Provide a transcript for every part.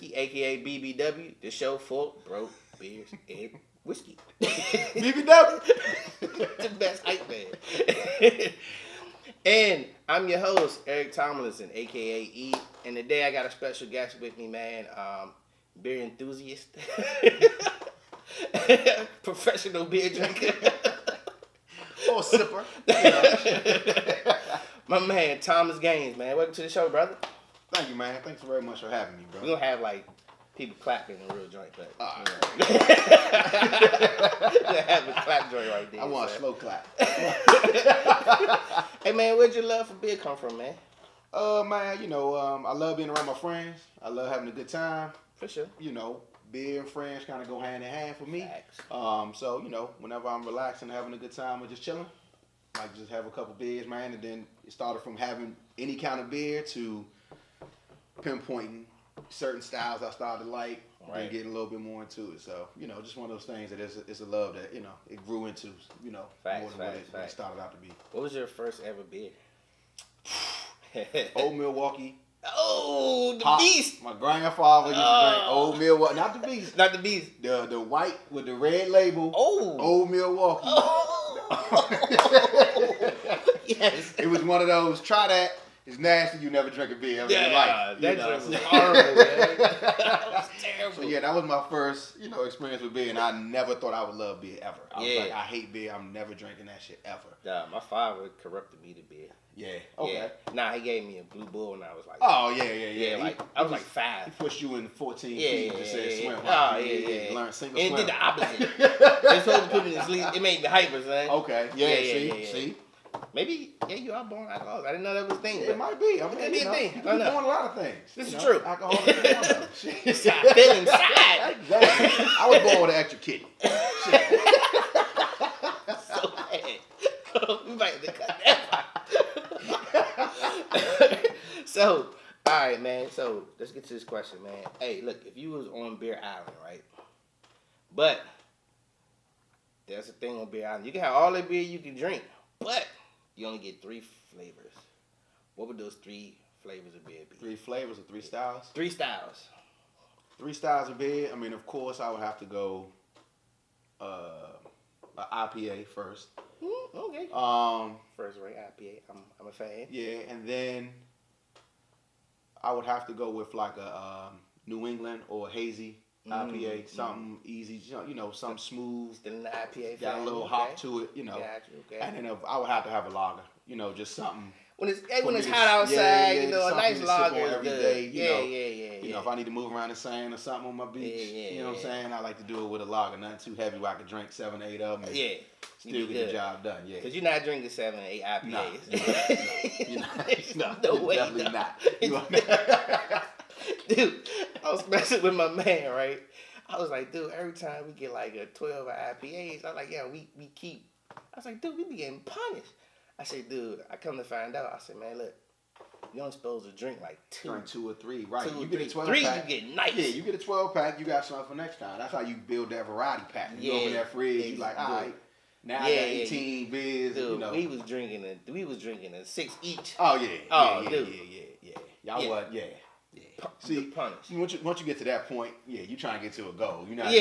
Whiskey, aka BBW, the show for broke beers and whiskey. BBW, The best hype man. And I'm your host, Eric Tomlinson, aka E. And today I got a special guest with me, man. Beer enthusiast, professional beer drinker, or sipper. My man Thomas Gaines, man. Welcome to the show, brother. Thank you, man. Thanks very much for having me, bro. We don't have like people clapping in a real joint, but Right. we have a clap joint right there. I want a slow clap. Hey man, where'd your love for beer come from, man? Man, I love being around my friends. I love having a good time. For sure. Beer and friends kind of go hand in hand for me. Facts. So, whenever I'm relaxing, having a good time or just chilling, I just have a couple beers, man. And then it started from having any kind of beer to pinpointing certain styles I started to like and getting a little bit more into it. So, just one of those things that it's a love that, it grew into, Facts, more than what it started out to be. What was your first ever beer? Old Milwaukee. Oh, the Pop. Beast. My grandfather used to drink Old Milwaukee. Not the Beast. Not the Beast. The white with the red label. Oh. Old Milwaukee. Oh. Yes. It was one of those, try that. It's nasty. You never drink a beer ever in your life. That drink was horrible, man. That was terrible. So yeah, that was my first, experience with beer, and I never thought I would love beer ever. I was like, I hate beer. I'm never drinking that shit ever. My father corrupted me to beer. Yeah. Okay. Yeah. Nah, he gave me a blue bull, and I was like, oh yeah. I was like 5. He pushed you in 14 Yeah, feet and said swim. Oh yeah. Learn single And swim. it did the opposite. They supposed to put me to sleep. It made me hyper, son. Okay. Yeah. See. Maybe you are born alcoholic. I didn't know that was a thing. It might be. I mean, It be a thing. You I can don't be know. born a lot of things. This is true. Alcoholic is one of them. Shit. It's how I feel inside. Exactly. I was born with an extra kidney. So bad. We might have to cut that part. So, all right, man. So, let's get to this question, man. Hey, look, if you was on Beer Island, right? But there's a thing on Beer Island. You can have all the beer you can drink, but you only get 3 flavors. What would those 3 flavors of beer be? 3 flavors or 3 styles? 3 styles. 3 styles of beer. I mean, of course, I would have to go an IPA first. Okay. First rate IPA. I'm a fan. Yeah, and then I would have to go with like a New England or hazy IPA, something easy, something smooth. Still in the IPA. Got a little hop to it, Gotcha, okay. And then I would have to have a lager, just something. When it's hot outside, a nice something to sip lager on is every good. day, Yeah. If I need to move around the sand or something on my beach, you know what I'm saying? I like to do it with a lager, nothing too heavy where I can drink 7, 8 of them. And still get the job done. Yeah. Because you're not drinking 7 or 8 IPAs. No, no way. Definitely not. Dude, I was messing with my man, right? I was like, dude, every time we get like a 12 IPAs, I was like, we keep. I was like, dude, we be getting punished. I said, dude, I come to find out. I said, man, look, you're only supposed to drink like 2. Drink 2 or 3, right? 2 You or get a 3. 12 3, pack. you get nice. Yeah, you get a 12 pack. You got something for next time. That's how you build that variety pack. You open that fridge. You like, all right. Now I got 18 beers. Dude, we was drinking a 6 each. Oh yeah. Oh, yeah, dude. Yeah. Y'all what? Yeah. See, punish. Once you get to that point, you trying to get to a goal. You're not.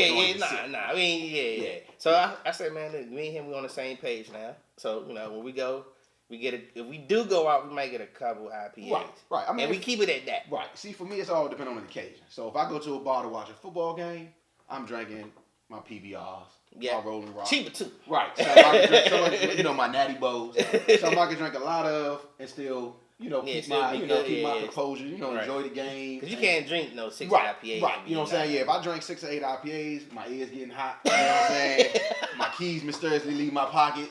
Nah. I mean, yeah. So I said, man, look, me and him, we on the same page now. So when we go, if we do go out, we might get a couple IPAs. Right. I mean, and we keep it at that. Right. See, for me, it's all depending on the occasion. So if I go to a bar to watch a football game, I'm drinking my PBRs. My Rolling Rock. Cheaper too. Right. So I can drink, my Natty Bows. Something I can drink a lot of and still. Keep my composure, enjoy the game. Because you can't drink 6 IPAs. Right, you know what I'm saying? Yeah, if I drink 6 or 8 IPAs, my ears getting hot, you know what I'm saying? My keys mysteriously leave my pocket.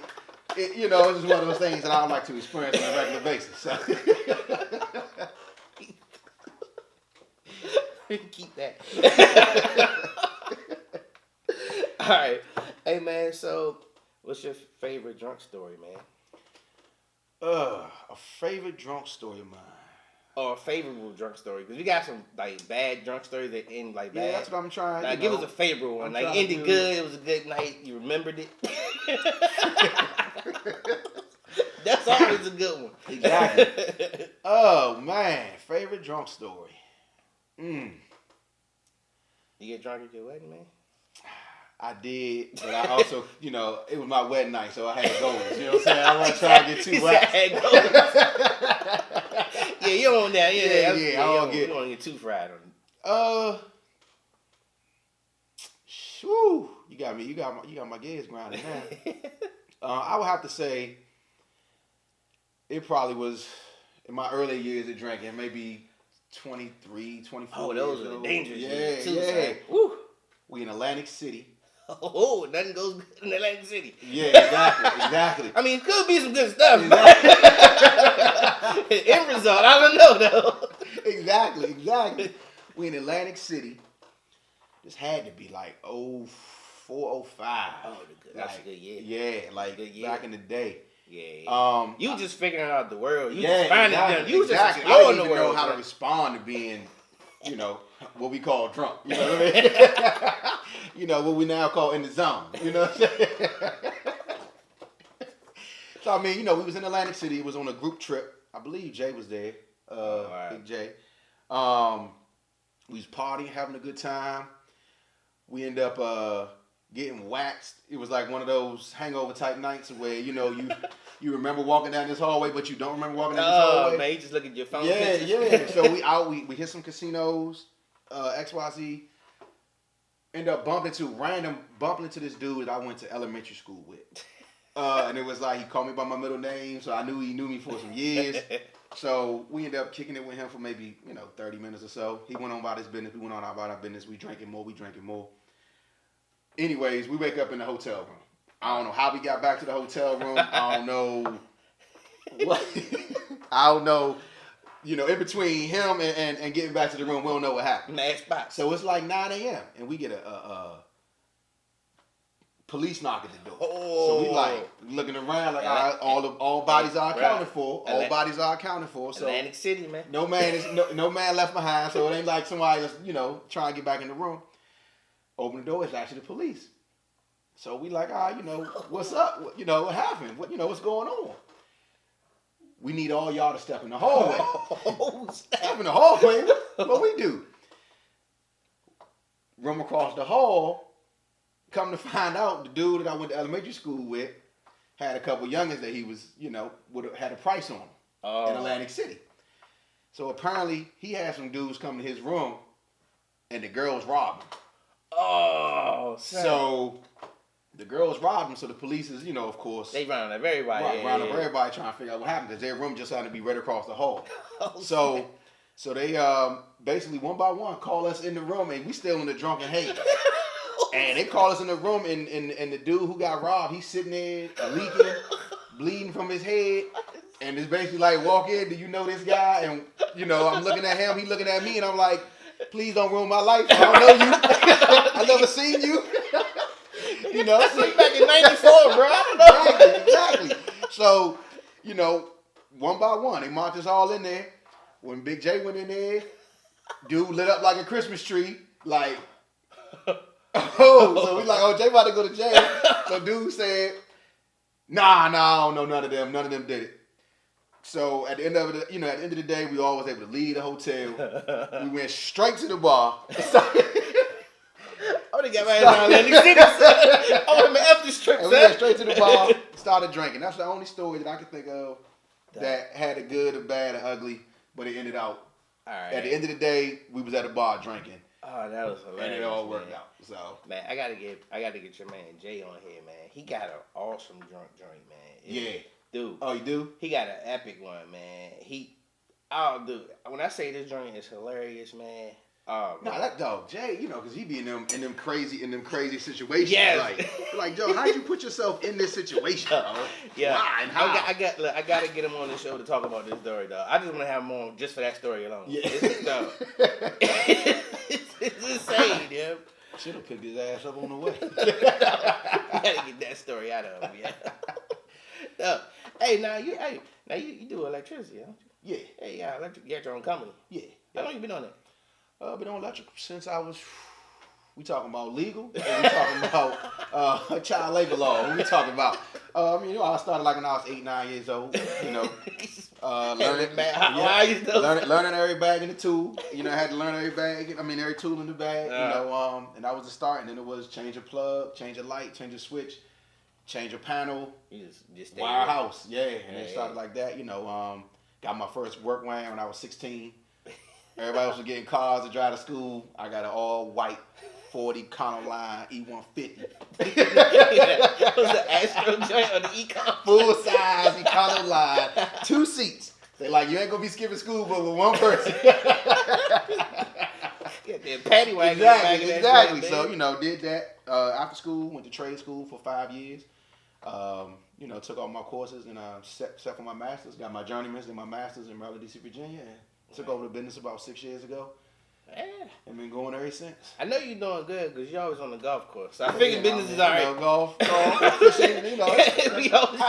It's just one of those things that I don't like to experience on a regular basis. So. Keep that. All right. Hey, man, so what's your favorite drunk story, man? A favorite drunk story of mine. Or a favorable drunk story. Because we got some bad drunk stories that end bad. Yeah, that's what I'm trying. Now, give us a favorable one. Ended good. It was a good night. You remembered it. That's always a good one. Exactly. Oh, man. Favorite drunk story. You get drunk at your wedding, man? I did, but I also, it was my wedding night, so I had goals. You know what I'm saying? I wasn't trying to get too wet. Yeah, you don't want that. Yeah, I don't get. You don't want to get too fried on it. Whew, you got my gears grinding now. I would have to say it probably was in my early years of drinking, maybe 23, 24 Oh, those are the dangerous years too. Yeah. Woo. We in Atlantic City. Oh, nothing goes good in Atlantic City. Yeah, exactly. I mean, it could be some good stuff. End result, I don't know though. Exactly. We in Atlantic City. This had to be like 04, 05. Oh, that's a good year. Yeah, like back in the day. Yeah. You was just figuring out the world. You just finding them. You was just I exploring didn't the even world. know how to respond to being, what we call drunk. You know what I mean? What we now call in the zone. You know what I'm saying? So, I mean, we was in Atlantic City. It was on a group trip. I believe Jay was there. Right. Big Jay. We was partying, having a good time. We end up getting waxed. It was like one of those hangover type nights where you remember walking down this hallway, but you don't remember walking down this hallway. Man, you just look at your phone. Yeah. So we hit some casinos, XYZ. End up bumping into this dude that I went to elementary school with. And it was like he called me by my middle name, so I knew he knew me for some years. So we ended up kicking it with him for maybe 30 minutes or so. He went on about his business. We went on about our business. We drinking more. Anyways, we wake up in the hotel room. I don't know how we got back to the hotel room. I don't know what. I don't know. In between him and getting back to the room, we don't know what happened. Mad spot. So it's like 9 a.m. and we get a police knock at the door. Oh. So we like looking around like all bodies are accounted for. All bodies are accounted for. So Atlantic City, man. no man left behind. So it ain't like somebody that's trying to get back in the room. Open the door. It's actually the police. So we like, what's up? What happened? What's going on? We need all y'all to step in the hallway. Step in the hallway. What we do? Room across the hall. Come to find out, the dude that I went to elementary school with had a couple youngins that he was, had a price on in Atlantic City. So apparently he had some dudes come to his room and the girls robbed him. Oh, so the girls robbed him. So the police is, of course, they round up everybody. Round up everybody trying to figure out what happened because their room just happened to be right across the hall. So they basically one by one call us in the room and we still in the drunken haze. And they call us in the room, and the dude who got robbed, he's sitting there leaking, bleeding from his head, and it's basically like, walk in, do you know this guy? And I'm looking at him, he looking at me, and I'm like, please don't ruin my life. I don't know you. I never seen you. That's like back in '94, bro. I don't know. Exactly. So, one by one, they marked us all in there. When Big J went in there, dude lit up like a Christmas tree, like. So we like, Jay about to go to jail. So dude said, nah, I don't know none of them. None of them did it. So at the end of it, at the end of the day, we all was able to leave the hotel. We went straight to the bar. I would have got my ass on Atlantic City. I would have been after strip. And we went straight to the bar, started drinking. That's the only story that I can think of that had a good, a bad, a ugly, but it ended out. All right. At the end of the day, we was at a bar drinking. Oh, that was hilarious. And it all worked out. So man, I gotta get your man Jay on here, man. He got an awesome drunk joint, man. Dude. Oh, you do? He got an epic one, man. Dude. When I say this joint is hilarious, man. Oh, nah, that dog Jay, because he be in them crazy situations. Yes. Like Joe, how'd you put yourself in this situation, bro? Yeah. Why and how? I gotta get him on the show to talk about this story, dog. I just want to have him on just for that story alone. Yeah. It's insane, yeah. Should have picked his ass up on the way. You gotta get that story out of him, yeah. No. Hey, now you do electricity, don't you? Yeah. Hey, yeah, you got your own company. Yeah. How long you been on that? I've been on electrical since I was. We talking about legal? Or we talking about child labor law? What we talking about? I started like when I was 8, 9 years old. Learning every bag in the tool. I had to learn every bag. Every tool in the bag. And that was the start. And then it was change a plug, change a light, change a switch, change a panel, just wire house. Yeah, and it started like that. Got my first work van when I was 16. Everybody else was getting cars to drive to school. I got an all white 40 Econoline E150. Was the Astro joint or the Econ? Full size Econoline, 2 seats. They like, you ain't gonna be skipping school, but with one person. Yeah, paddy wagon. Exactly. So did that after school. Went to trade school for 5 years. Took all my courses and set for my masters. Got my journeyman's and my masters in Maryland, D.C., Virginia. And took over the business about 6 years ago. Yeah. And been going ever since. I know you're doing good because you're always on the golf course. So I figured business is all right. Golf, fishing, I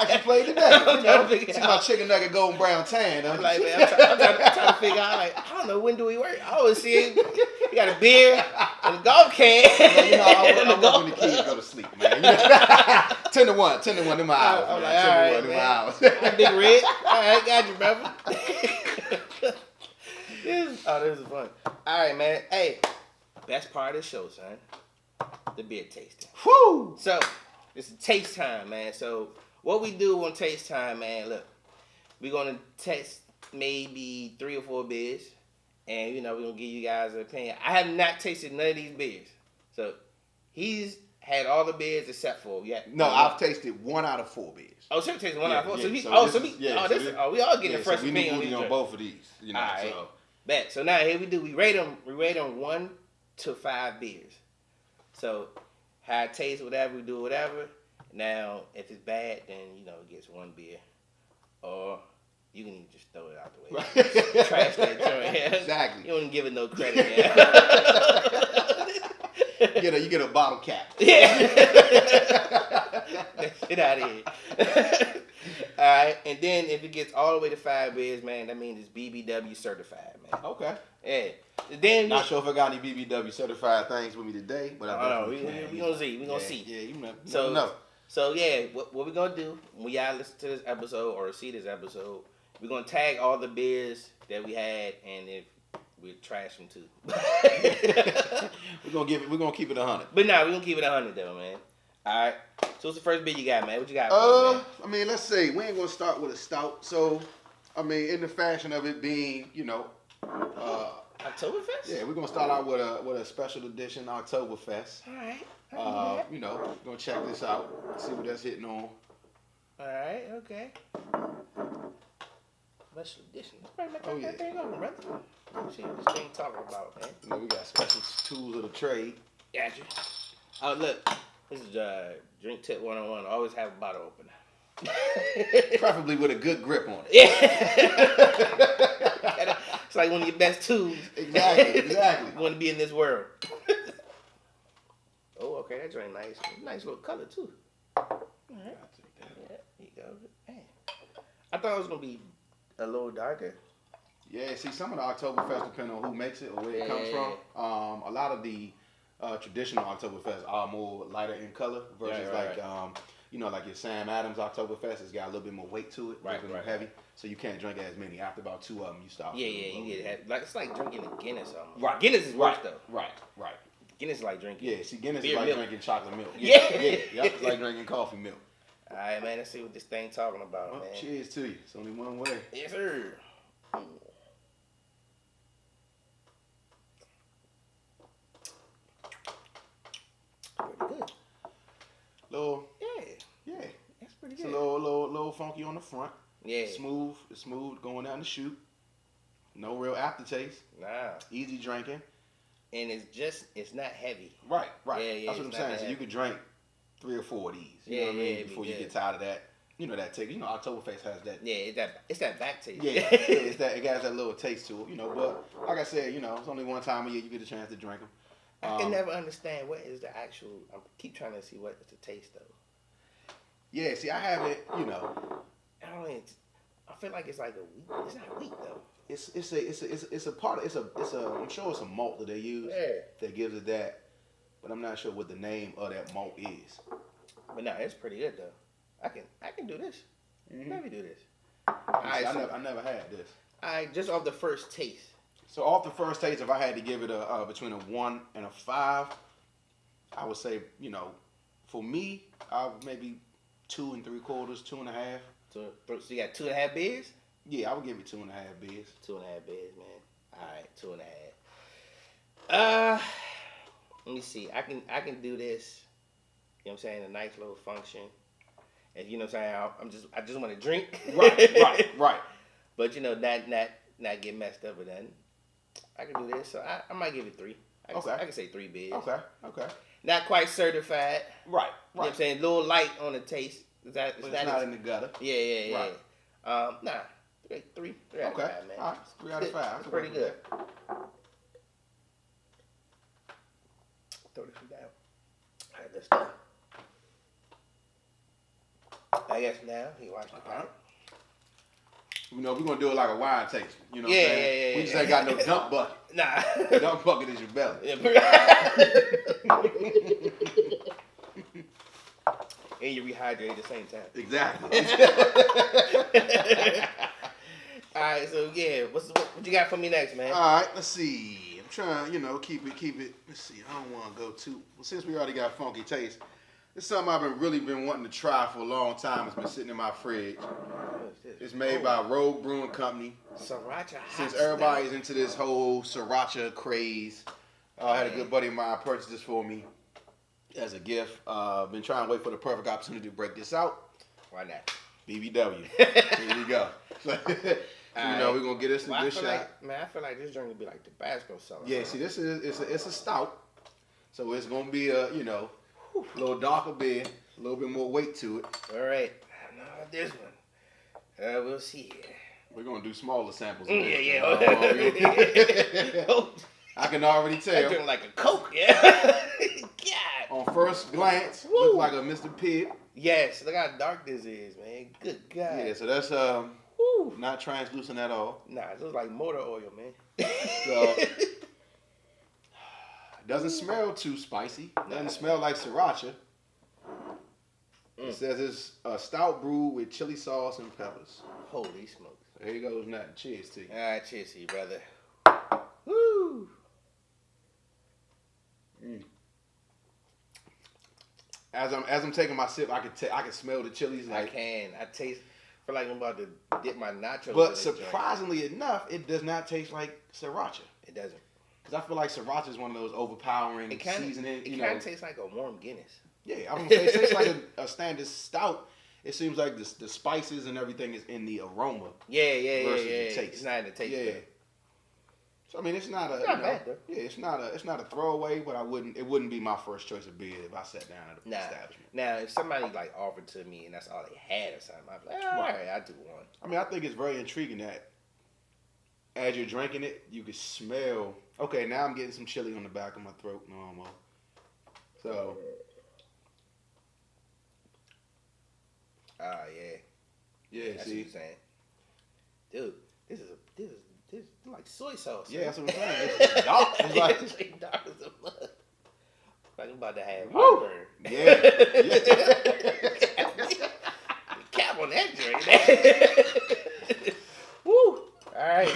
actually played today. See my chicken nugget golden brown tan. I'm like, man, I'm trying to figure out, like, I don't know, when do we work? I always see him. You got a beer and a golf can. I'm up when the kids go to sleep, man. 10 to 1, them hours. I'm like, all right, man. Hours. I'm Big Red. All right, got you, brother. This is fun. All right, man. Hey, best part of the show, son. The beer tasting. Woo! So, it's taste time, man. So, what we do on taste time, man, look. We're going to test maybe 3 or 4 beers. And, we're going to give you guys an opinion. I have not tasted none of these beers. So, he's had all the beers except for, No, I've tasted 1 out of 4 beers. Oh, so you tasted 1 out of 4? So, we all getting the first opinion on both of these. All right. So. Bet. So now here we do. We rate them 1 to 5 beers. So how it tastes, whatever we do, whatever. Now if it's bad, then it gets 1 beer, or you can just throw it out the way. Trash that joint. Yeah. Exactly. You don't even give it no credit. Yeah. You get a bottle cap. Yeah. Get out of here. All right, and then if it gets all the way to 5 beers, man, that means it's BBW certified, man. Okay. Yeah. Then not sure if I got any BBW certified things with me today, but I don't know. We gonna see. We gonna see. Yeah, you never know. know. So yeah, what we gonna do when y'all listen to this episode or see this episode, we're gonna tag all the beers that we had, and if we trash them too. we're gonna keep it 100. But we're gonna keep it 100 though, man. All right. So what's the first beer you got, man? What you got for me, man? Let's say we ain't gonna start with a stout. So, in the fashion of it being, Oktoberfest? Yeah, we're gonna start out with a special edition Oktoberfest. All right. Gonna check this out, see what that's hitting on. All right. Okay. Special edition. Oh yeah. There you go, brother. Let's see what this thing talking about, man. We got special tools of the trade. Gotcha. Oh look. This is Drink Tip 101. Always have a bottle opener. Preferably with a good grip on it. Yeah. It's like one of your best tools. Exactly. You want to be in this world. Oh, okay. That's very nice. Nice little color, too. All right. Yeah, there you go. Man. I thought it was going to be a little darker. Yeah, see, some of the Oktoberfest depend on who makes it or where it comes from. A lot of the traditional Oktoberfest are more lighter in color versus like your Sam Adams Oktoberfest has got a little bit more weight to it, a little bit more heavy, so you can't drink as many. After about 2 of them, you stop. Yeah, you get heavy. Like it's like drinking a Guinness almost. Right, Guinness is worse though. Right. Guinness is like drinking. Yeah, see, Guinness is like drinking chocolate milk. Yeah. It's like drinking coffee milk. All right, man. Let's see what this thing talking about, man. Cheers to you. It's only one way. Yes, sir. Pretty good. Yeah. That's pretty good. It's a little funky on the front. Yeah. It's smooth going down the chute. No real aftertaste. Nah. Easy drinking. And it's not heavy. Right. Yeah, That's what I'm saying. So you could drink 3 or 4 of these. You know what I mean? Before you get tired of that. That taste. Oktoberfest has that. Yeah, it's that back taste. Yeah, it's that. It has that little taste to it. But like I said, it's only one time a year you get a chance to drink them. I can never understand what is the actual. I keep trying to see what is the taste though. Yeah, see, I have it. I feel like it's like a wheat. It's not wheat though. It's a part. I'm sure it's a malt that they use that gives it that, but I'm not sure what the name of that malt is. But no, it's pretty good though. I can do this. Mm-hmm. Let me do this. I never had this. Just off the first taste. So off the first taste, if I had to give it a between a 1 and a 5, I would say, for me, maybe 2 3/4, 2.5. So you got 2.5 beers? Yeah, I would give it 2.5 beers. 2.5 beers, man. All right, 2.5. Let me see. I can do this. You know what I'm saying? A nice little function. And you know what I'm saying? I just want to drink. Right. But not get messed up with that. I can do this. So I might give it 3. I can say 3 beers. Okay. Not quite certified. Right. You know what I'm saying? A little light on the taste. It's not in the gutter. Yeah. Right. Nah. 3 out of 5, man. All right. 3 out of 5. That's pretty good. Throw this one down. All right, let's go. I guess now he watched the pot. We're gonna do it like a wine tasting. You know what I'm saying? Yeah. We just ain't got no dump bucket. Nah. The dump bucket is your belly. And you rehydrate at the same time. Exactly. All right, so yeah, what you got for me next, man? All right, let's see. I'm trying, keep it. Let's see. I don't want to go too. Well, since we already got funky taste, it's something I've really been wanting to try for a long time. It's been sitting in my fridge. It's made by Rogue Brewing Company. Sriracha. Since everybody's into this whole sriracha craze, I had a good buddy of mine purchase this for me as a gift. Been trying to wait for the perfect opportunity to break this out. Why not? BBW. Here you go. We're gonna get this a good shot. I feel like this drink would be like Tabasco sauce. Yeah, see, this is it's a stout, so it's gonna be a little darker beer, a little bit more weight to it. All right, I know this one. We'll see here. We're gonna do smaller samples. Yeah. I can already tell. I drink like a Coke, yeah. God. On first glance, look like a Mr. Pig. Yes, look how dark this is, man. Good God. Yeah, so that's not translucent at all. Nah, it looks like motor oil, man. So it doesn't smell too spicy. Doesn't smell like sriracha. It says it's a stout brew with chili sauce and peppers. Holy smokes. So here goes nothing. Cheers to you. All right, cheers to you, brother. Woo. As I'm taking my sip, I can smell the chilies. I taste. Feel like I'm about to dip my nachos. But surprisingly enough, it does not taste like sriracha. It doesn't. Because I feel like sriracha is one of those overpowering seasoning. It kind of tastes like a warm Guinness. Yeah, I'm gonna say it tastes like a standard stout. It seems like the spices and everything is in the aroma. Yeah. Versus the taste. It's not in the taste. Yeah. So I mean, it's not bad, though. Yeah, it's not a throwaway, but it wouldn't be my first choice of beer if I sat down at an establishment. Now, if somebody like offered to me and that's all they had or something, I'd be like, all right, I'll do one. I mean, I think it's very intriguing that as you're drinking it, you can smell. Okay, now I'm getting some chili on the back of my throat. Normal. So. Yeah. Yeah, that's see. what you're saying. Dude, this is like soy sauce. Yeah, that's what I'm saying. It's dark. It's like dark as a mud. Like I'm about to have heartburn. Yeah. Cap on that drink. Woo. All right.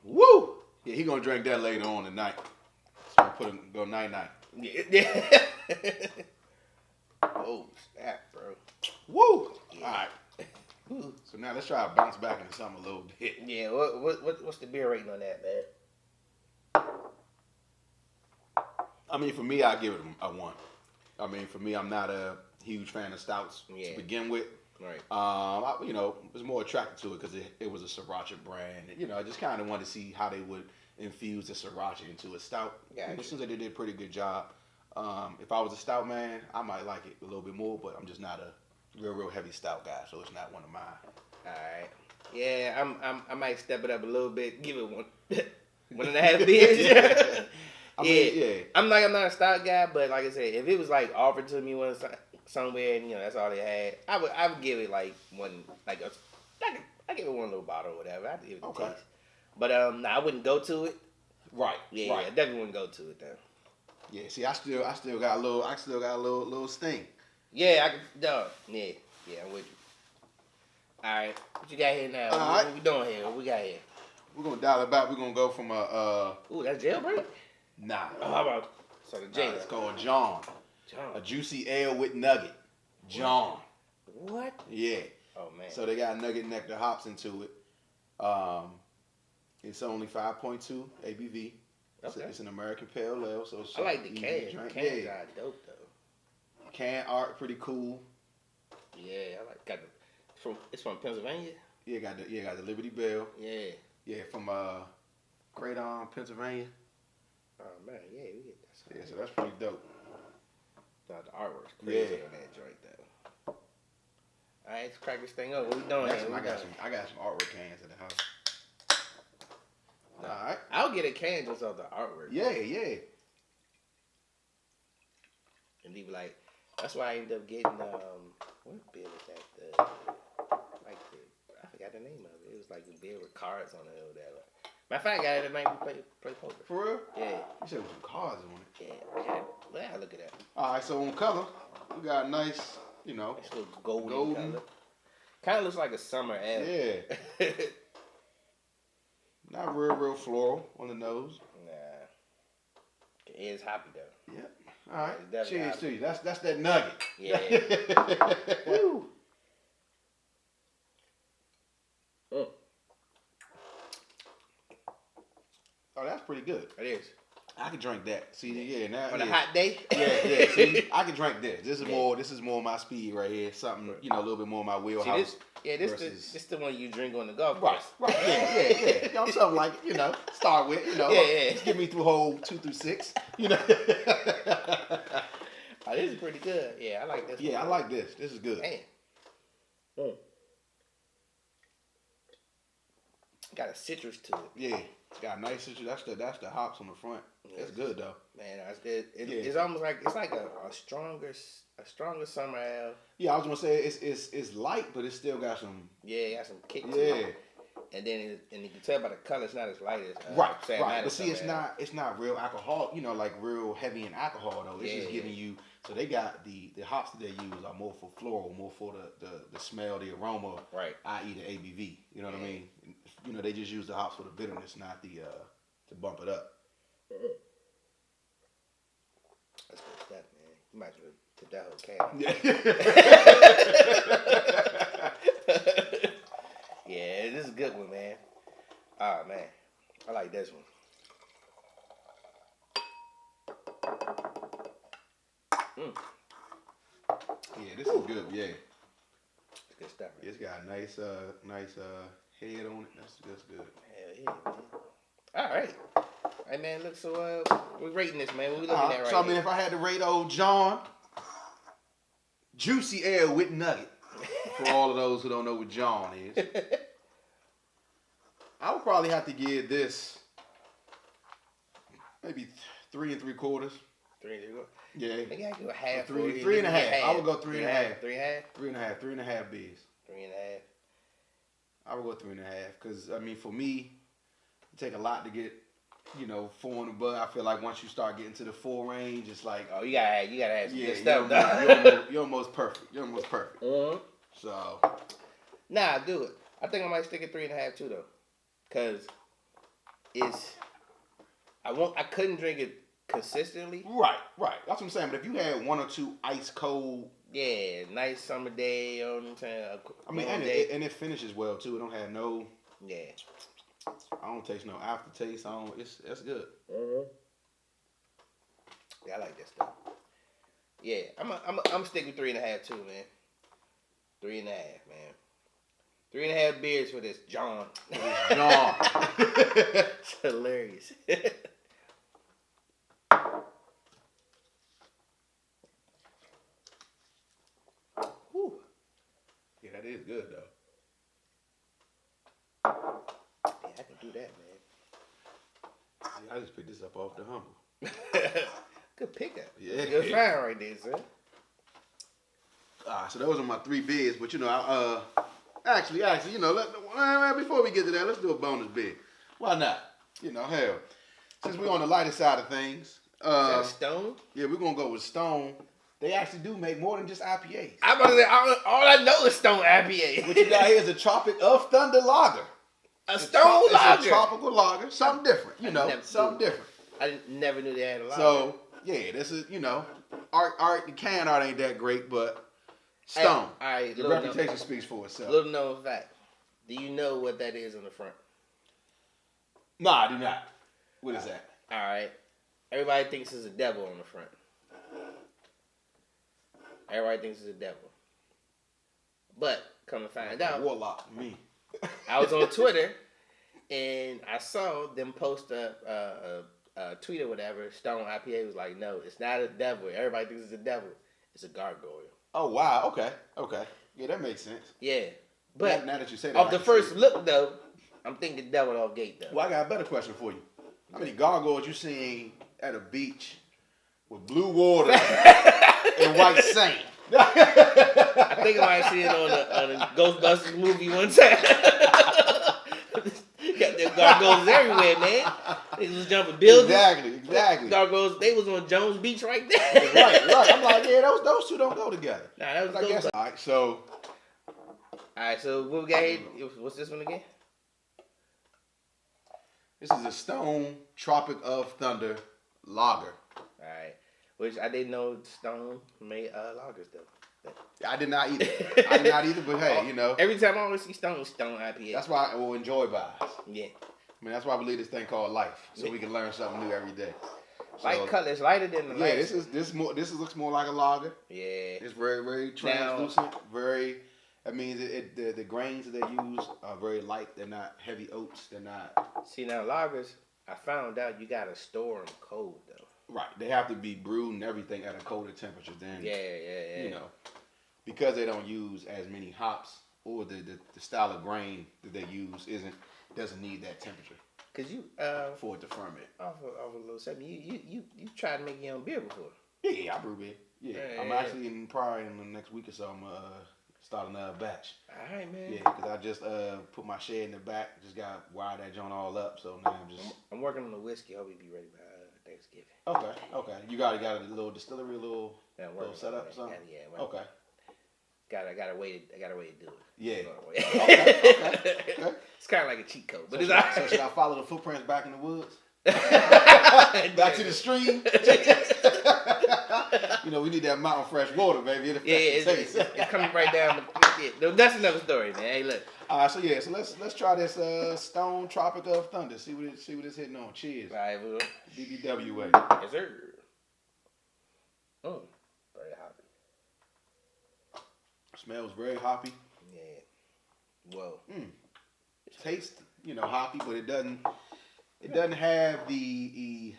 Woo. Yeah, he gonna drink that later on tonight. So I'm go night. Yeah. Oh snap, bro. Woo. Yeah. All right. So now let's try to bounce back into something a little bit. Yeah, what's the beer rating on that, man? I mean, for me, I give it a 1. I mean, for me, I'm not a huge fan of stouts to begin with. Right. I was more attracted to it because it was a sriracha brand. And, I just kind of wanted to see how they would infuse the sriracha into a stout. Gotcha. And it seems like they did a pretty good job. If I was a stout man, I might like it a little bit more, but I'm just not a real heavy stout guy, so it's not one of mine. All right. Yeah, I might step it up a little bit. Give it 1.5 beers. I mean, I'm not a stout guy, but like I said, if it was like offered to me somewhere and that's all they had, I would give it like one, I give it one little bottle or whatever. I'd give it a taste. But I wouldn't go to it. Right. Yeah, I definitely wouldn't go to it though. Yeah. See, I still got a little sting. Yeah, I can. Dog. Yeah, I'm with you. All right, what you got here now? What we doing here? What we got here? We're gonna dial it back. We're gonna go from Ooh, that's jailbreak. Nah. Oh, how about so the jail? It's called John. John. A juicy ale with nugget. John. What? Yeah. Oh man. So they got nugget nectar hops into it. It's only 5.2 ABV. Okay. It's an American pale ale, so it's I like the easy can. to drink. Cans Yeah. are dope though. Can art pretty cool. Yeah, I like. It's from Pennsylvania. Yeah, got the Liberty Bell. Yeah. Yeah, from Great Pennsylvania. Oh man, yeah, we get that. Yeah, so that's pretty dope. The artwork's crazy on that joint though. All right, let's crack this thing up. What we doing? I got some artwork cans in the house. No, All right. I'll get a can just of the artwork. Yeah, yeah. And leave like. That's why I ended up getting what beer was that? I forgot the name of it. It was like a beer with cards on it or whatever. Matter of fact, I got it the night we play poker. For real? Yeah. You said with some cards on it. Yeah. Well, look at that. All right, so on color, we got a nice, It's a little golden color. Kind of looks like a summer ale. Yeah. Not real floral on the nose. Nah. It is hoppy though. Yep. All right. It's Cheers hoppy. to you. That's that nugget. Yeah. Woo. Oh, that's pretty good. It is. I can drink that. See, yeah, now On a hot day. yeah. See, I can drink this. This is Yeah. more my speed right here. Something, a little bit more my wheelhouse. This the one you drink on the golf Right, course. right, yeah. Something like, start with, Yeah. Just get me through hole 2 through 6, Oh, this is pretty good. Yeah, I like this. Yeah, I like this. This is good. Man. Got a citrus to it. Yeah, it's got a nice citrus. That's the hops on the front. That's good though. Man, that's good. It's almost like a stronger summer ale. Yeah, I was gonna say it's light, but it's still got some. Yeah, it got some kick to Yeah. it. And then and you can tell by the color, it's not as light as Right. Madison But see, summer ale. it's not real alcohol. Like real heavy in alcohol though. It's just giving you. So they got the hops that they use are more for floral, more for the smell, the aroma, Right. i.e. the ABV. You know what I mean? They just use the hops for the bitterness, not the to bump it up. That's good stuff, man. You might as well tip that whole can. Yeah, this is a good one, man. Oh man, I like this one. Yeah, this is good. Yeah, It's good stuff. Right? it's got a nice head on it. That's good. Hell yeah, man. All right. Hey man, look. So we're rating this, man. What we looking at right So I mean, here? if I had to rate old John, juicy ale with nugget. For all of those who don't know what John is, I would probably have to give this maybe 3 3/4. 3 and 3. Yeah, Maybe I do a half. Three and a half. I would go 3.5. 3.5. 3.5. 3.5 beers. 3.5. I would go 3.5 because I mean, for me, it take a lot to get 4 and above. I feel like once you start getting to the 4 range, it's like Oh, you gotta have some good yeah, stuff, dog. you're almost perfect. You're almost perfect. Uh-huh. So Nah, do it. I think I might stick at 3.5 too, though, cause I couldn't drink it consistently. right. That's what I'm saying. But if you had 1 or 2 ice cold, Yeah, nice summer day. You know what I'm saying? I mean, and it finishes well too. It don't have no. Yeah. I don't taste no aftertaste. It's good. Yeah, I like that stuff. Yeah, I'm sticking with 3.5 too, man. 3.5, man. 3.5 beers for this John. John. It's hilarious. Whew. Yeah, that is good though. Yeah, I can do that, man. Yeah, I just picked this up off the humble. Good pickup. Yeah. Good find right there, son. So those are my 3 bids, but actually, before we get to that, let's do a bonus bid. Why not? Hell, since we're on the lighter side of things, Is that Stone? yeah, we're gonna go with Stone They actually do make more than just IPAs. I'm about to say, all I know is Stone IPA. What you got here is a Tropic of Thunder lager. A Stone lager. It's a tropical lager. Something different, something different. I never knew they had a lager. So, yeah, this is, art, the can art ain't that great, but Stone. All right, the reputation speaks for itself. Little known fact. Do you know what that is on the front? No, I do not. What is that? All right. Everybody thinks it's a devil on the front. Everybody thinks it's a devil. But, come to find out. Warlock, me. I was on Twitter, and I saw them post a tweet or whatever. Stone IPA was like, no, it's not a devil. Everybody thinks it's a devil. It's a gargoyle. Oh, wow. Okay. Yeah, that makes sense. Yeah. But now that you say that, off the first look, though, I'm thinking devil off gate, though. Well, I got a better question for you. How many gargoyles you seen at a beach with blue water and white sand? I think I might have seen it on a Ghostbusters movie one time. Got them gargoyles everywhere, man. They was jumping buildings. Exactly. Gargoyles, they was on Jones Beach right there. right. I'm like, yeah, those two don't go together. Nah, that was I guess. All right, so what we got here? What's this one again? This is a Stone Tropic of Thunder lager. All right. Which I didn't know Stone made lagers, though. I did not either. But hey, Every time I always see Stone IPA. That's why I will enjoy buys. Yeah. I mean, that's why we leave this thing called life, so we can learn something new every day. Light color, it's lighter than the light. Yeah, this looks more like a lager. Yeah. It's very, very translucent. That means the grains that they use are very light. They're not heavy oats. They're not. See, now lagers, I found out you gotta store them cold though. Right, they have to be brewed and everything at a colder temperature. Then yeah. Because they don't use as many hops, or the style of grain that they use doesn't need that temperature. Cause you for it to ferment. Off a little something. You tried to make your own beer before. Yeah, I brew beer. Yeah, I'm actually probably in the next week or so. I'm start another batch. All right, man. Yeah, because I just put my shed in the back. Just got wired that joint all up. So now I'm working on the whiskey. Hope we be ready by Thanksgiving. Okay. You got a little distillery, a little setup or something. Yeah. Okay. I got a way to do it. Yeah. Okay. It's kind of like a cheat code, but so should I follow the footprints back in the woods? Back to the stream. We need that mountain fresh water, baby. It's coming right down. That's another story, man. Hey, look. All right, so let's try this Stone Tropic of Thunder. See what it's hitting on. Cheers. All right, well. BBW. Yes, sir. Very hoppy. Smells very hoppy. Yeah. Whoa. Taste, hoppy, but it doesn't have the.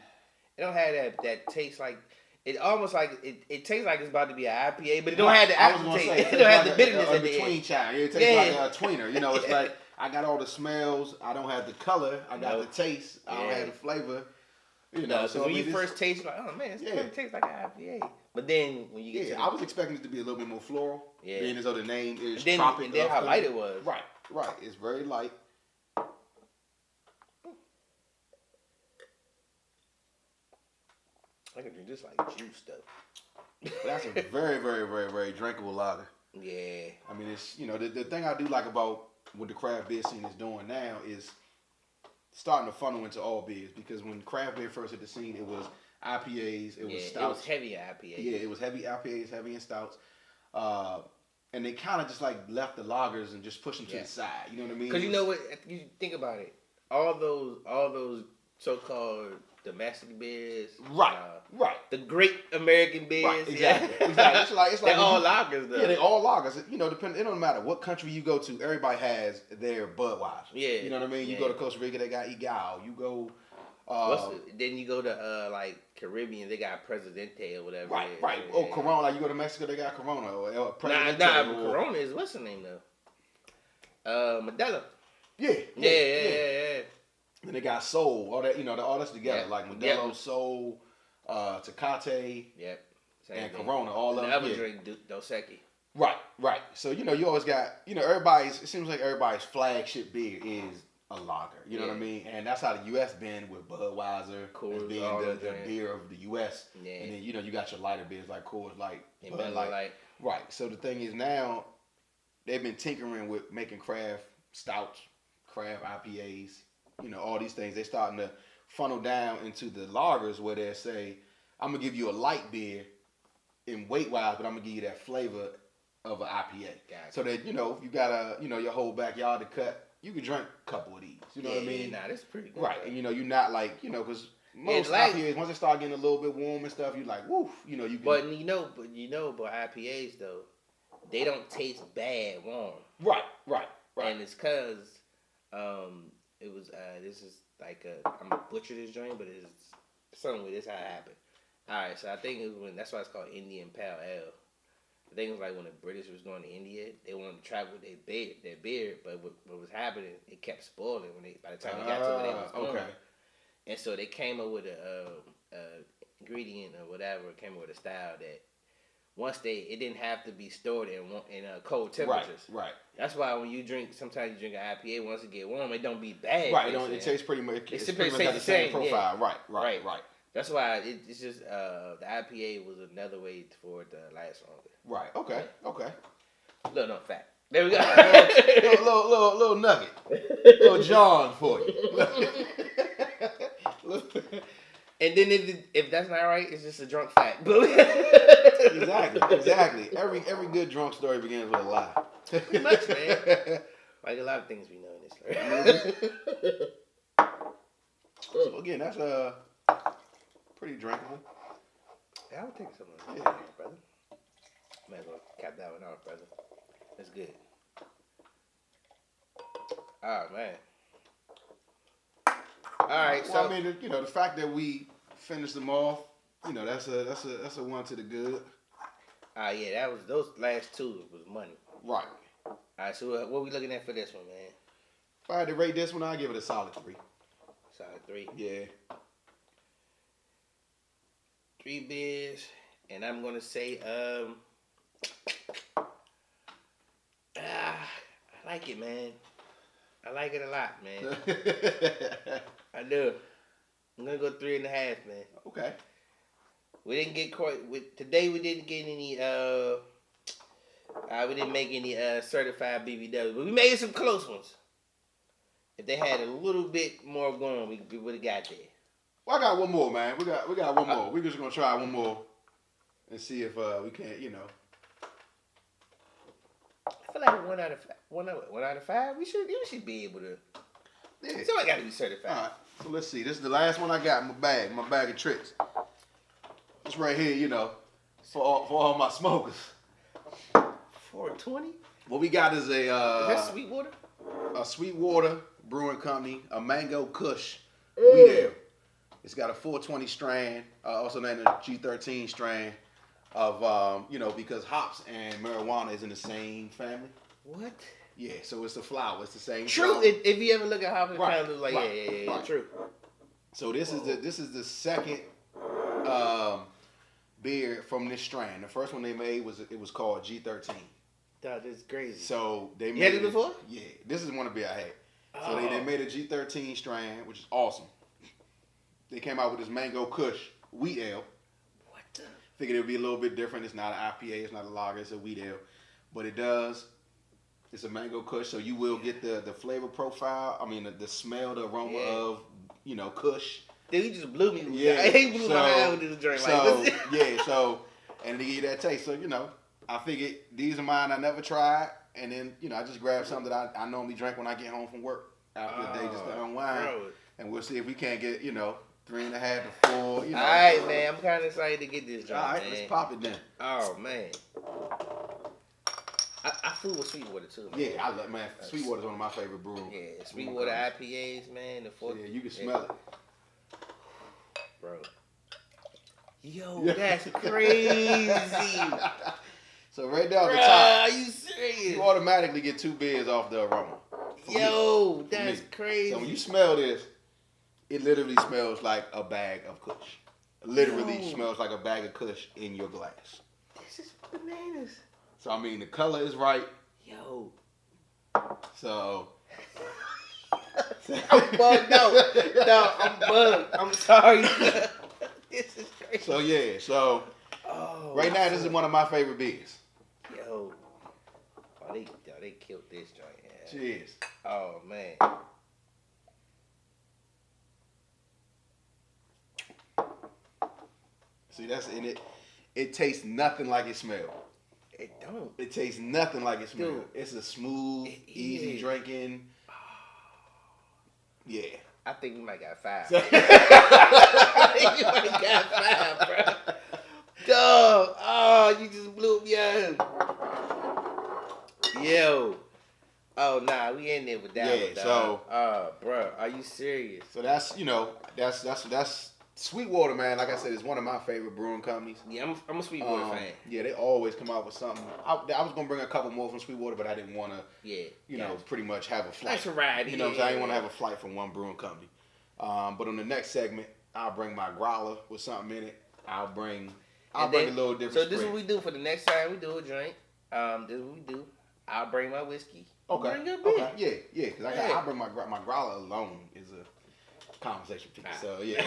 It don't have that taste like. It almost like it tastes like it's about to be an IPA, but it don't have the apple taste. It don't have the bitterness at the end. Between chime. It tastes like a tweener. It's like I got all the smells. I don't have the color. I got the taste. I don't have the flavor. So when you first taste, you're like, oh man, it tastes like an IPA. But then when you get I was expecting it to be a little bit more floral. Yeah. Being as though the name is Tropic. And then how light it was. Right. It's very light. I can drink this like juice though. That's a very, very, very, very drinkable lager. Yeah. I mean, it's the thing I do like about what the craft beer scene is doing now is starting to funnel into all beers, because when craft beer first hit the scene, it was IPAs, it was stouts. It was heavy IPAs. Yeah, it was heavy IPAs, heavy in stouts. And they kind of just like left the lagers and just pushed them to the side. You know what I mean? Because you know what? You think about it. All those so-called domestic beers. Right. The great American beers. Right, exactly. It's like they're all lagers, though. Yeah, they're all lagers. It don't matter what country you go to, everybody has their Budweiser. Yeah. You know what I mean? You go to Costa Rica, they got Egal. You go... then you go to like Caribbean, they got Presidente or whatever. Right. Oh, Corona. Like you go to Mexico, they got Corona or Presidente. Corona is what's the name though? Modelo. Yeah. And they got Soul. All that all that's together. Yep. Like Modelo, Soul, Tecate. Yep. And Corona. All of them. Never drink Dos Equis. Right. So you always got everybody's. It seems like everybody's flagship beer is a lager. You know what I mean? And that's how the U.S. been with Budweiser as being the beer of the U.S. Yeah. And then, you got your lighter beers like Coors Light, Bud Light. Right. So the thing is now they've been tinkering with making craft stouts, craft IPAs, all these things. They're starting to funnel down into the lagers where they say, I'm going to give you a light beer in weight-wise, but I'm going to give you that flavor of an IPA. Gotcha. So that, if you got your whole backyard to cut, you can drink a couple of these. You know what I mean? Nah, that's pretty good. Right. And, you're not like, because most IPAs, once they start getting a little bit warm and stuff, you're like, woof, you can. But about IPAs, though, they don't taste bad warm. Right. And it's because it was, this is like I'm going to butcher this joint, but it's something this how it happened. All right, so I think it was that's why it's called Indian Pale Ale. I think it was like when the British was going to India, they wanted to travel with their beer, but what was happening, it kept spoiling by the time they got to where they was going. Okay. And so they came up with a ingredient or whatever, came up with a style that it didn't have to be stored in cold temperatures. Right. That's why when you drink, sometimes you drink an IPA, once it get warm, it don't be bad. Right. It tastes pretty much. It's pretty much got the same profile. Yeah. Right. That's why it's just the IPA was another way for it to last longer. Right. Okay. Little known fact. There we go. little nugget. Little John for you. And then if that's not right, it's just a drunk fact. Exactly. Every good drunk story begins with a lie. Pretty much, man. Like a lot of things we know in this story. So again, that's pretty drinkable. Yeah, I would take some of that, brother. Might as well cap that one off, brother. That's good. Oh man. All right. Well, I mean, the fact that we finished them off, that's a one to the good. Yeah, those last two was money. Right. All right. So what we looking at for this one, man? If I had to rate this one, I'd give it a solid 3. Solid 3. Yeah. 3 beers, and I'm gonna say I like it, man. I like it a lot, man. I do. I'm gonna go 3.5, man. Okay. We didn't get today. We didn't get any. We didn't make any certified BBW, but we made some close ones. If they had a little bit more going, we would have got there. Well, I got one more, man. We got one more. We're just gonna try one more and see if we can't, I feel like 1 out of 5. We should be able to. Yeah. Somebody got to be certified. All right. So let's see. This is the last one I got in my bag of tricks. It's right here, for all my smokers. 420. What we got is is that Sweetwater? A Sweetwater Brewing Company, a Mango Kush wheat ale. It's got a 420 strain, also named a G13 strain of, because hops and marijuana is in the same family. What? Yeah, so it's a flower. It's the same. True. If you ever look at hops, it kind of looks like yeah. True. So this is the second beer from this strain. The first one they made was called G13. That is crazy. So they made you had it before? Yeah, this is one of the beer I had. So they made a G13 strain, which is awesome. They came out with this Mango Kush wheat ale. What the? Figured it would be a little bit different. It's not an IPA. It's not a lager. It's a wheat ale. But it's a Mango Kush, so you will get the flavor profile. I mean, the smell, the aroma of, Kush. Dude, he just blew me. Yeah. He blew my mind with this drink like this. And to give you that taste. So, I figured these are mine I never tried. And then, I just grabbed something that I normally drink when I get home from work after the day just to unwind. Bro. And we'll see if we can't get, 3.5 to 4. All right, man. I'm kind of excited to get this drink. All right, let's pop it then. Oh, man. I fool with Sweetwater too, man. Yeah, I love, man. Sweetwater's one of my favorite brews. Yeah, Sweetwater IPAs, man. Yeah, you can smell it. Bro. Yo, that's crazy. So right down the top, are you serious? You automatically get 2 beers off the aroma. Yo, that's crazy. So when you smell this, it literally smells like a bag of Kush. Literally smells like a bag of Kush in your glass. This is bananas. So I mean, the color is right. Yo. So I'm bugged out. No, I'm bugged. I'm sorry. This is crazy. So yeah, so right now this is one of my favorite beers. Yo, they killed this joint. Yeah. Cheers. Oh man. See, that's in it. It tastes nothing like it smells. It don't. It tastes nothing like it smells. Dude, It's a smooth, easy drinking. Yeah. I think we might got 5. I think you might got 5, bro. Dog. Oh, you just blew me out. Yo. Oh, nah, we in there with that one, dog. So. Oh, bro, are you serious? So that's, that's Sweetwater, man. Like I said, is one of my favorite brewing companies. Yeah, I'm a Sweetwater fan. Yeah, they always come out with something. I was gonna bring a couple more from Sweetwater, but I didn't want to. Yeah. You know, pretty much have a flight. Nice variety. You know what I'm saying? I didn't want to have a flight from one brewing company. But on the next segment, I'll bring my growler with something in it. I'll bring a little different. So this is what we do for the next time we do a drink. This is what we do. I'll bring my whiskey. Okay. Bring your beer. Okay. Yeah. Because I bring my growler alone is a conversation piece. So yeah.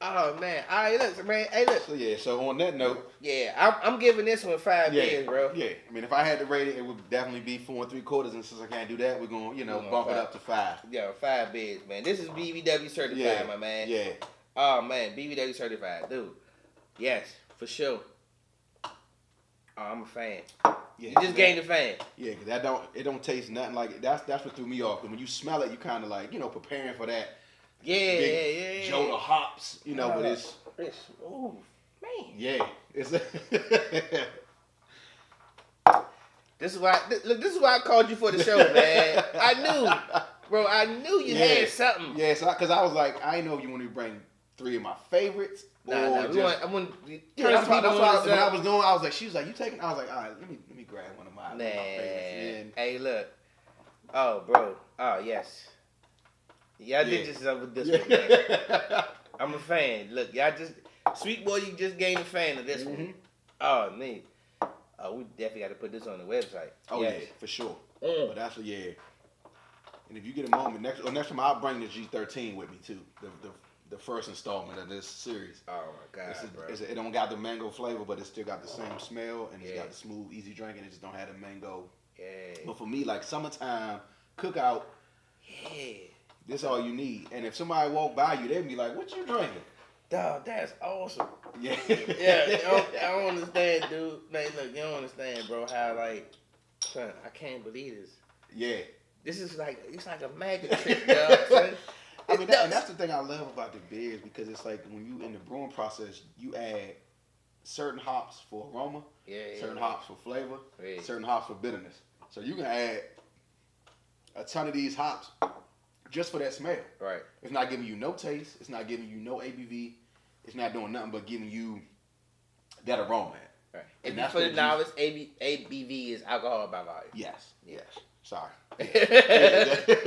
Oh man. All right, look, man. Hey, look. So yeah. So on that note. Yeah, I'm giving this one 5 beers, bro. Yeah. I mean, if I had to rate it, it would definitely be 4 3/4. And since I can't do that, we're gonna bump it up to 5. Yeah, 5 beers, man. This is BBW certified, my man. Yeah. Oh man, BBW certified, dude. Yes, for sure. Oh, I'm a fan. Yeah, you just gained a fan. Yeah, because it don't taste nothing like it. That's what threw me off. Because when you smell it, you kind of like, preparing for that. Yeah. Jolt of hops, but it's smooth, man. Yeah, it's. This is why I called you for the show, man. I knew you had something. Yeah, because I was like, I know you want to bring 3 of my favorites. Nah, I want. That's why when I was doing, I was like, she was like, you taking? I was like, all right, let me grab one of my favorites. Hey, look. Oh, bro. Oh, yes. Y'all did just something with this one, man. I'm a fan. Look, y'all Sweetwater, you just gained a fan of this one. Oh, man. Oh, we definitely got to put this on the website. Oh, yes. Yeah, for sure. But that's yeah. And if you get a moment, next time I'll bring the G13 with me, too. The first installment of this series. Oh my God, bro. It don't got the mango flavor, but it still got the same smell, and it's got the smooth, easy drinking. It just don't have the mango. Yeah. But for me, like summertime cookout, this all you need. And if somebody walk by you, they'd be like, "What you drinking?" Dog, that's awesome. Yeah. I don't understand, dude. Like, look, you don't understand, bro. How son, I can't believe this. Yeah. This is it's like a magic trick, dog. Son. I mean, and that's the thing I love about the beers, because it's like when you in the brewing process, you add certain hops for aroma, certain hops for flavor, certain hops for bitterness. So you can add a ton of these hops just for that smell. Right. It's not giving you no taste. It's not giving you no ABV. It's not doing nothing but giving you that aroma. Right. And for the novice, ABV is alcohol by volume. Yes. Sorry.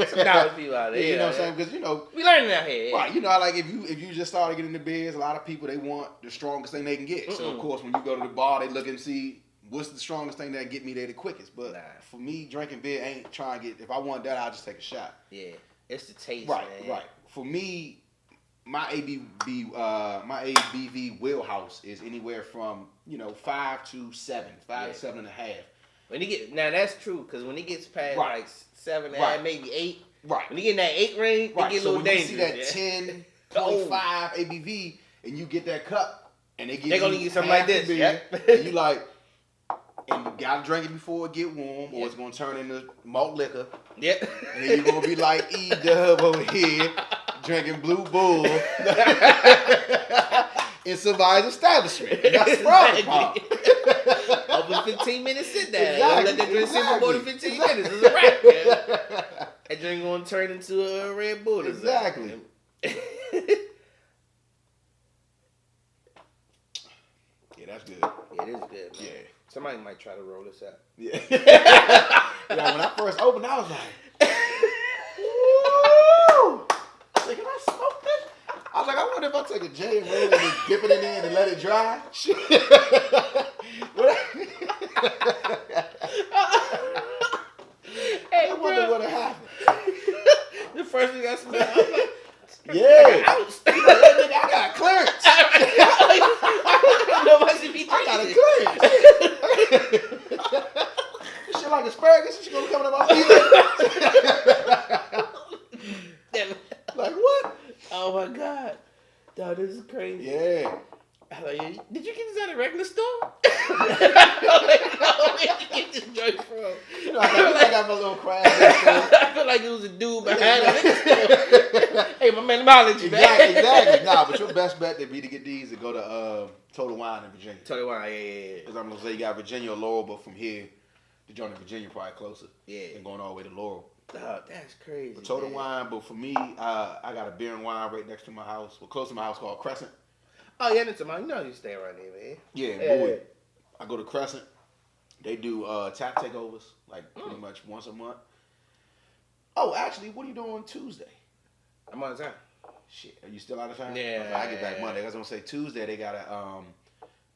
Some novice people out there. You know what I'm saying? Because we learning out here. Right. Like if you just started getting into beers, a lot of people, they want the strongest thing they can get. So of course when you go to the bar, they look and see what's the strongest thing that get me there the quickest. But for me, drinking beer ain't trying to get. If I want that, I'll just take a shot. Yeah, it's the taste. Right. Man. Right. For me, my ABV wheelhouse is anywhere from 5 to 7, 5 to 7.5. When that's true, because when it gets past 7.5, maybe 8. Right. When you get in that 8 range, it get a little dangerous. You see that 10.5 ABV, and you get that cup, and they're gonna give you something like this. Beer, and you like, and you gotta drink it before it get warm, or it's gonna turn into malt liquor. Yep. And then you're gonna be like E-Dub over here, drinking Blue Bull in somebody's establishment. And that's exactly. Over 15 minutes sit down. Exactly. Let that drink sit for more than 15 minutes. It's a wrap, man. That drink gonna turn into a Red Bull. Exactly. Yeah, that's good. Yeah, it is good, man. Yeah. Somebody might try to roll this out. Yeah. When I first opened, I was like, woo! I was like, can I smoke this? I was like, I wonder if I take a J and roll it and dip it in there and let it dry. I wonder what happened. Like, did you get this at a regular store? Where'd you get this joint from? You know, I got my little craft. I feel like it was a dude behind it. Hey, my man, knowledge, man. Exactly. Nah, but your best bet would be to get these to go to Total Wine in Virginia. Total Wine, yeah. Because I'm gonna say you got Virginia or Laurel, but from here, the joint in Virginia probably closer. Yeah. Than going all the way to Laurel. Oh, that's crazy. But Total Wine, but for me, I got a beer and wine right next to my house, close to my house, called Crescent. Oh yeah, that's mine. You know you stay around there, man. Yeah, boy. I go to Crescent. They do tap takeovers like pretty much once a month. Oh, actually, what are you doing Tuesday? I'm on time. Shit, are you still out of town? Yeah. Okay, I get back Monday. I was gonna say Tuesday they got a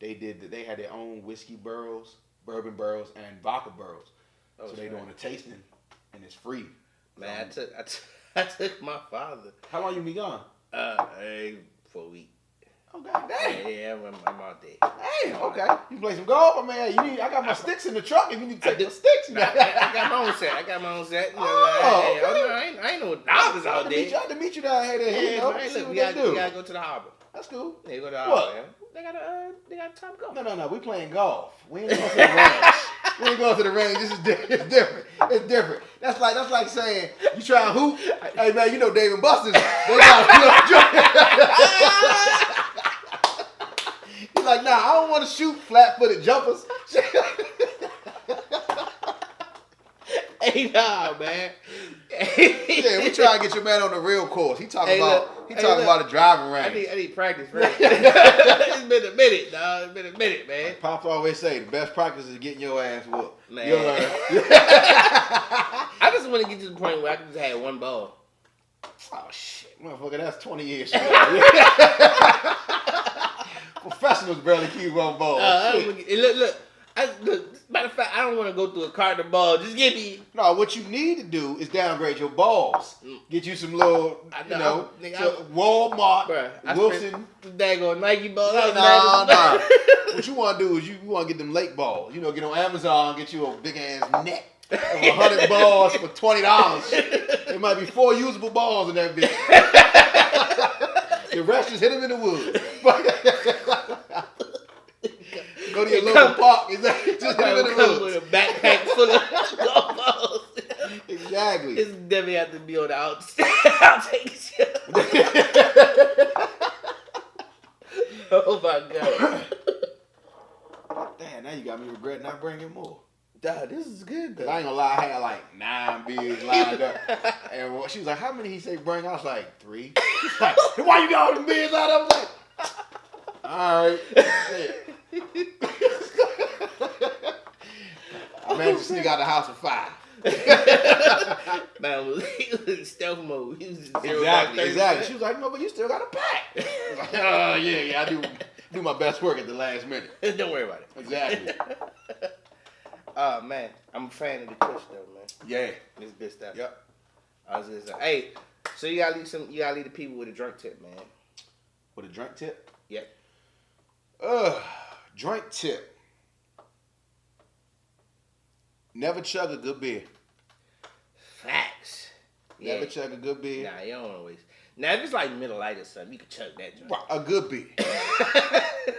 they had their own whiskey barrels, bourbon barrels, and vodka barrels. Oh, so they doing a tasting, and it's free. Man, I took my father. How long you been gone? For a week. Oh god damn. Yeah, I'm out there. Damn. Okay. You play some golf? I mean, I got my sticks in the truck. If you need to take the sticks, I got my own set. You know, I ain't no novice out there. I had to meet you down here. Yeah, Look, we gotta go to the harbor. That's cool. Yeah, go to the harbor. Man. They got time to go. No. We playing golf. We ain't going to the range. We ain't going to the range. This is different. It's different. That's like saying you try and hoop. Hey man, you know Dave and Buster's. They got. He's like, nah, I don't want to shoot flat-footed jumpers. Hey, nah, man. Yeah, we try to get your man on the real course. He talking about a driving range. I need practice, man. It's been a minute, dog. It's been a minute, man. Like Pops always say, the best practice is getting your ass whooped. Man. You'll learn. I just want to get to the point where I can just have one ball. Oh shit, motherfucker, that's 20 years. Professionals barely keep one ball. Look. Matter of fact, I don't want to go through a carton of balls. Just give me. No, what you need to do is downgrade your balls. Get you some little, Walmart, Wilson. Daggone Nike balls. No. What you want to do is you want to get them lake balls. You know, get on Amazon, get you a big ass net of 100 balls for $20. There might be 4 usable balls in that bitch. The rest just hit them in the woods. Go to your local park. Exactly. Just hit them in the woods. With a backpack full of golf balls. Exactly. It's definitely have to be on the outtakes. Oh my god. Damn, now you got me regretting not bringing more. Duh, this is good though. I ain't gonna lie, I had like 9 beers lined up. And she was like, how many he say bring? I was like, 3. She's like, why you got all them beers out? I was like, alright. I managed to sneak out the house at 5. Man, he was in stealth mode. He was Exactly. She was like, no, but you still got a pack. I was like, oh, yeah, I do my best work at the last minute. Don't worry about it. Exactly. Oh, man. I'm a fan of the Kush, though, man. Yeah. It's good stuff. Yep. I was just hey, so you gotta leave the people with a drink tip, man. With a drink tip? Yep. Drink tip. Never chug a good beer. Facts. Never chug a good beer. Nah, you don't want to waste. Now, if it's like Middle Light or something, you can chug that joint. A good beer.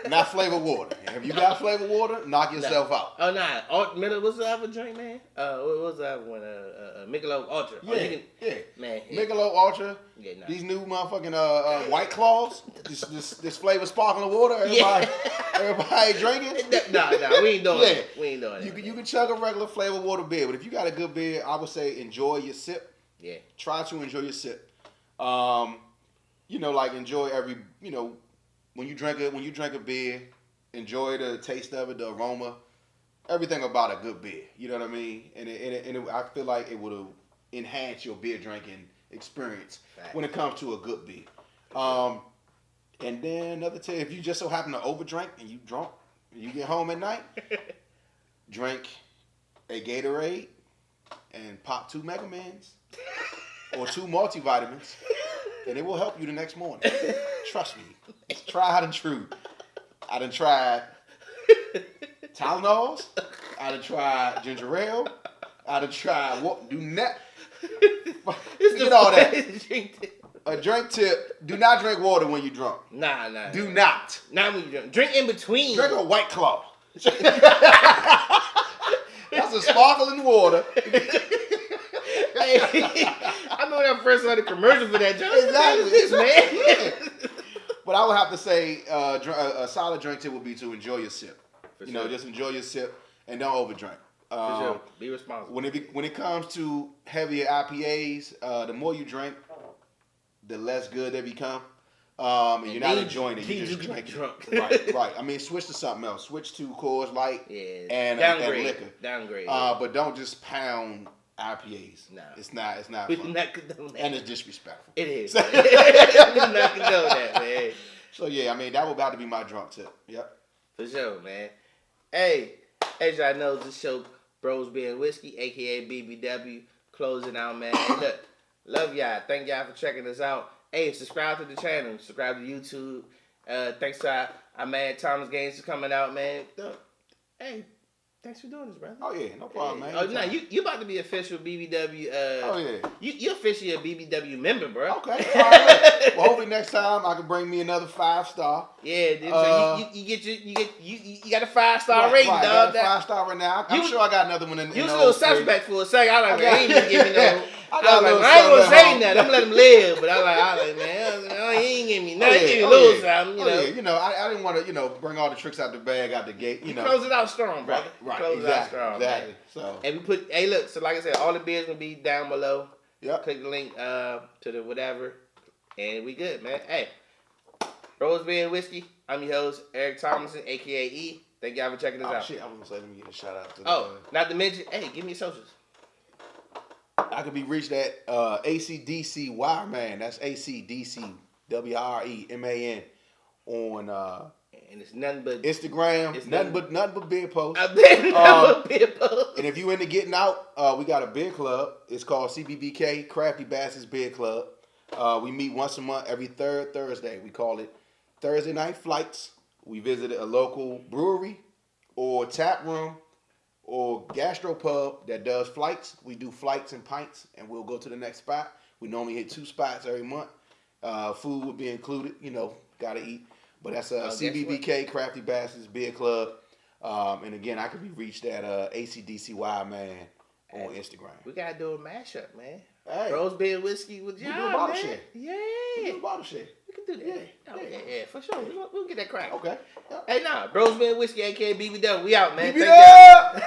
Not flavored water. If you got flavored water, knock yourself out. Oh, nah. What's the other drink, man? What was the other one? Michelob Ultra. Yeah. Man. Michelob Ultra. Yeah, nah. These new motherfucking White Claws. This flavor sparkling water. Everybody drinking. Nah. We ain't doing it. We ain't doing it. You can chug a regular flavored water beer, but if you got a good beer, I would say enjoy your sip. Yeah. Try to enjoy your sip. Enjoy every, when you drink a beer, enjoy the taste of it, the aroma, everything about a good beer. You know what I mean? And I feel like it would enhance your beer drinking experience when it comes to a good beer. And then another tip, if you just so happen to overdrink and you drunk, and you get home at night, drink a Gatorade and pop 2 Mega Mans or 2 multivitamins. And it will help you the next morning. Trust me. It's tried and true. I done tried Tylenols. I done tried ginger ale. I done tried do net. Get all that. A drink tip: do not drink water when you're drunk. Nah. Do not. Not when you drink. Drink in between. Drink a White Claw. That's a sparkling water. Hey, I remember when I first saw the commercial for that. Exactly. This man. Yeah. But I would have to say a solid drink tip would be to enjoy your sip. For you know, sure. just enjoy your sip and don't overdrink. For sure. Be responsible. When it comes to heavier IPAs, the more you drink, the less good they become. And you're not enjoying it. You're just drinking. Drunk. Right. I mean, switch to something else. Switch to Coors Light and liquor. Downgrade. But don't just pound IPAs. No. It's not We fun. do not condone that. And it's disrespectful. It is. We do not condone that, man. So yeah, I mean that would about to be my drunk tip. Yep. For sure, man. Hey, as y'all know, this show, BrosBeerWhiskey, aka BBW, closing out, man. Hey, look, love y'all. Thank y'all for checking us out. Hey, subscribe to the channel. Subscribe to YouTube. Thanks to our man Thomas Gaines for coming out, man. Hey, thanks for doing this, brother. Oh yeah, no problem, man. Oh, no, you about to be official BBW. Oh yeah. You officially a BBW member, bro. Okay. All right. Well, hopefully next time I can bring me another 5-star. Yeah, dude. So you got a 5-star rating, right, dog. I got a 5-star right now. I'm sure I got another one in. You was a little suspect for a second. I was like, man, he ain't even give me no. I I ain't gonna say nothing. I'm gonna let him live. But I was like, man, he ain't give me nothing. He give me a little something, you know. Yeah. You know, I didn't want to, bring all the tricks out the bag, out the gate. You know, close it out strong, brother. Right. Close it out strong, Exactly. man. So. And we put, hey, look. So like I said, all the beers gonna be down below. Yep. Click the link to the whatever, and we good, man. Hey, BrosBeerWhiskey. I'm your host, Eric Thomason, aka E. Thank y'all for checking us out. Shit, I was gonna say, let me get a shout out to. Not to mention, hey, give me your socials. I could be reached at ACDC Wireman. That's ACDC WREMAN on And it's nothing but Instagram. It's Nothing but beer posts. I've been beer post. And if you into getting out, we got a beer club. It's called CBBK, Crafty Bastards Beer Club. We meet once a month, every third Thursday. We call it Thursday Night Flights. We visited a local brewery or tap room or gastropub that does flights. We do flights and pints, and we'll go to the next spot. We normally hit 2 spots every month. Food would be included, gotta eat. But that's CBBK, Crafty Bastards Beer Club. And again, I can be reached at ACDC Wireman on Instagram. We gotta do a mashup, man. Hey. BrosBeerWhiskey with y'all, do a bottle man. share. Yeah. We do a bottle share. We can do that. Yeah, for sure. We'll get that crack. Okay. Hey, BrosBeerWhiskey, aka BBW. We out, man. BBW!